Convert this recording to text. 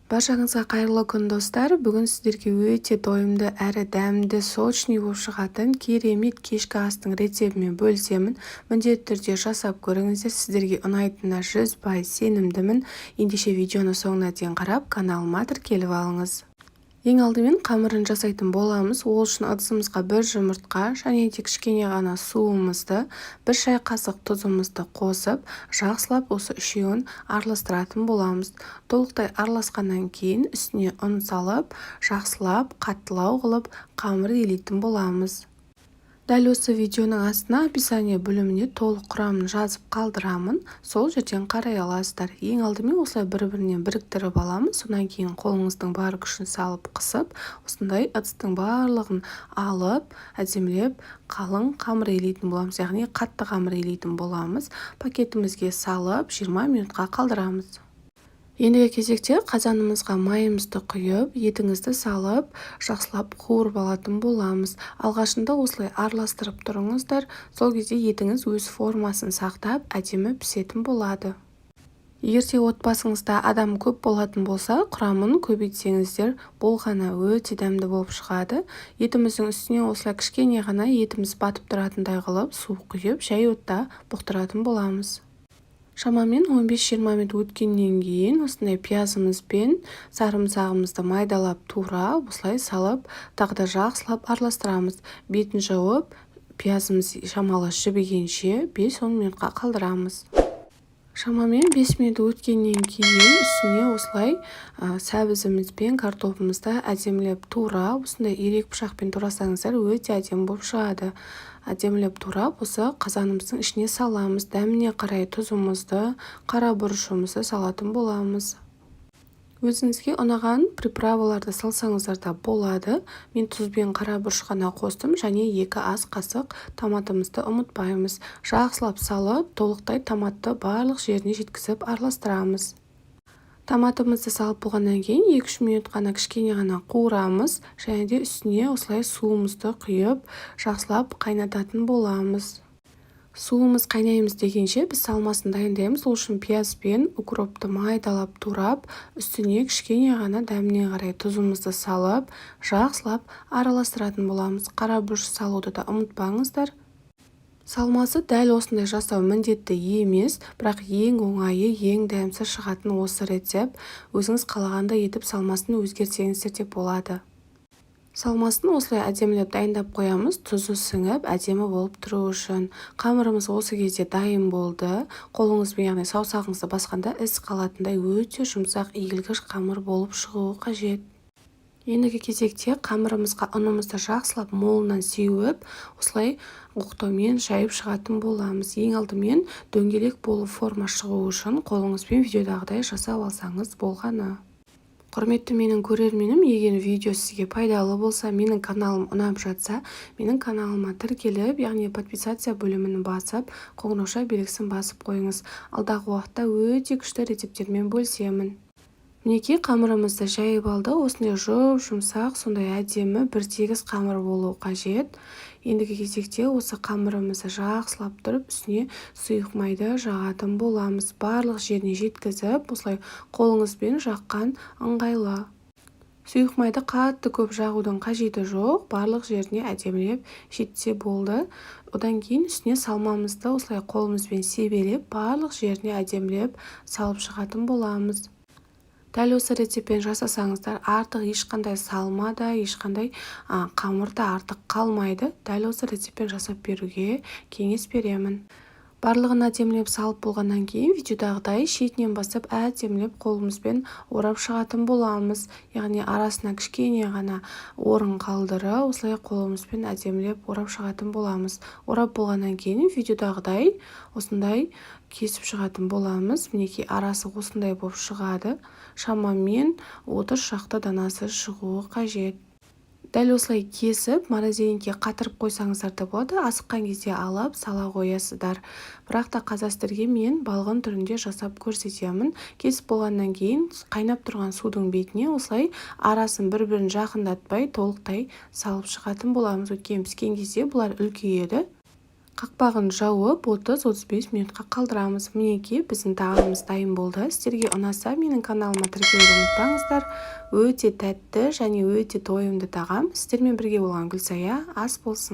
Баршаңызға қайырлы күн достар. Бүгін сіздерге өте тойымды әрі дәмді сочный болып шығатын керемет кешкі астың рецептімен бөлісемін. Міндетті түрде жасап көріңіздер, сіздерге ұнайтынына 100% сенімдімін. Ендеше видеоны соңына дейін қарап, каналыма тіркеліп алыңыз. Ең алдымен қамырын жасайтын боламыз. Ол үшін ыдысымызға 1 жұмыртқа және де кішкене ғана суымызды, 1 шай қасық тұзымызды қосып, жақсылап осы үшеуін араластыратын боламыз. Толықтай араласқаннан кейін үстіне ұн салып, жақсылап қаттылау қылып қамыр илейтін боламыз. Дәл осы видеоның астына описание бөліміне толық құрамын жазып қалдырамын. Сол жерден қарай аласыздар. Ең алдымен осылай бір-бірінен біріктіріп аламыз. Содан кейін қолыңыздың бар күшін салып қысып, осындай ыдыстың барлығын алып, әдемілеп қалың қамыр илейтін боламыз. Яғни қатты қамыр илейтін боламыз. Пакетімізге салып 20 минутқа қалдырамыз. Ендігі кезекте қазанымызға майымызды құйып, етіңізді салып, жақсылап қуырып алатын боламыз. Алғашында осылай араластырып тұрыңыздар. Сол кезде етіңіз өз формасын сақтап, әдемі пісетін болады. Егерде отбасыңызда адам көп болатын болса, құрамын көбейтсеңіздер, болғаны өте дәмді болып шығады. Етіміздің үстіне осылай кішкене ғана етіміз батып тұратындай қылып, су құйып, жай отта бұқтыратын боламыз. Шамамен 15-20 минут өткеннен кейін осындай пиязымыз бен сарымсағымызды майдалап тура осылай салып, тағы да жақсылап араластырамыз. Бетін жауып, пиязымыз шамалы жібігенше 5-10 минутқа қалдырамыз. Шамамен 5 минут өткеннен кейін үстіне осылай сәбізіміз бен картопымызды әдемілеп тура, осындай ирек пышақпен турасаңыздар өте әдемі болып шығады. Әдемілеп турап, осы қазанымыздың ішіне саламыз. Дәміне қарай тұзымызды, қара бұрышымызды салатын боламыз. Өзіңізге ұнаған приправаларды салсаңыздар да болады. Мен тұз бен қара бұрыш қана қостым және 2 ас қасық томатымызды ұмытпаймыз. Жақсылап салып, толықтай томатты барлық жеріне жеткізіп араластырамыз. Томатымызды салып болғаннан кейін 2-3 минут қана кішкене ғана қуырамыз және де үстіне осылай суымызды құйып, жақсылап қайнататын боламыз. Суымыз қайнаймыз дегенше біз салмасын дайындаймыз. Ол үшін пияз бен укропты майдалап турап, үстіне кішкене ғана дәміне қарай тұзымызды салып, жақсылап араластыратын боламыз. Қара бұрыш салуды да ұмытпаңыздар. Салмасы дәл осындай жасау міндетті емес, бірақ ең оңайы, ең дәмсіз шығатын осы рецепт. Өзіңіз қалағандай етіп салмасын өзгертсеңіздер де болады. Салмасын осылай әдемілеп дайындап қоямыз, тұзы сіңіп, әдемі болып тұру үшін. Қамырымыз осы кезде дайын болды. Қолыңызбен, яғни саусағыңызды басқанда із қалатындай өте жұмсақ, иілгіш қамыр болып шығуы қажет. Ендігі кезекте қамырымызға ұнымызды жақсылап молынан сеуіп, осылай оқтаумен жайып шығатын боламыз. Ең алдымен дөңгелек болып форма шығу үшін қолыңызбен видеодағыдай жасап алсаңыз болғаны. Құрметті менің көрерменім, егер видео сізге пайдалы болса, менің каналым ұнап жатса, менің каналыма тіркеліп, яғни подписация бөлімін басып, қоңырауша белгісін басып қойыңыз. Алдағы уақытта өте күшті рецепттермен бөлісемін. Мінекей қамырымызды жайып алды. Осындай жұмсақ, сондай әдемі бір тегіс қамыр болу қажет. Ендігі кезекте осы қамырымызды жақсылап тұрып, үстіне сұйық майды жағатын боламыз. Барлық жеріне жеткізіп, осылай қолыңызбен жаққан ыңғайлы. Сұйық майды қатты көп жағудың қажеті жоқ, барлық жеріне әдемілеп жетсе болды. Одан кейін үстіне салмамызды осылай қолымызбен себелеп, барлық жеріне әдемілеп салып шығатын боламыз. Дәл осы рецептпен жасасаңыздар, артық ешқандай салма да, ешқандай қамыр да артық қалмайды. Дәл осы рецептпен жасап беруге кеңес беремін. Барлығын әдемілеп салып болғаннан кейін видеодағыдай шетінен бастап әдемілеп қолымызбен орап шығатын боламыз. Яғни арасына кішкене ғана орын қалдырып, осылай қолымызбен әдемілеп орап шығатын боламыз. Орап болғаннан кейін видеодағыдай осындай кесіп шығатын боламыз. Мінекей арасы осындай болып шығады. Шамамен 30 шақты данасы шығуы қажет. Дәл осылай кесіп, морозилинге қатырып қойсаңыздар да болады. Асыққан кезде алып, сала қоясыздар. Бірақ та қазастерге мен балғын түрінде жасап көрсетемін. Кесіп болғаннан кейін қайнап тұрған судың бетіне осылай арасын бір-бірін жақындатпай толықтай салып шығатын боламыз. Өйткені піскен кезде бұлар үлкейеді. Қақпағын жауып 30-35 минутқа қалдырамыз. Мінекей біздің тағамымыз дайын болды. Сіздерге ұнаса менің каналыма тіркелуді ұмытпаңыздар. Өте тәтті және өте тойымды тағам. Сіздермен бірге болған Гүлсая. Ас болсын.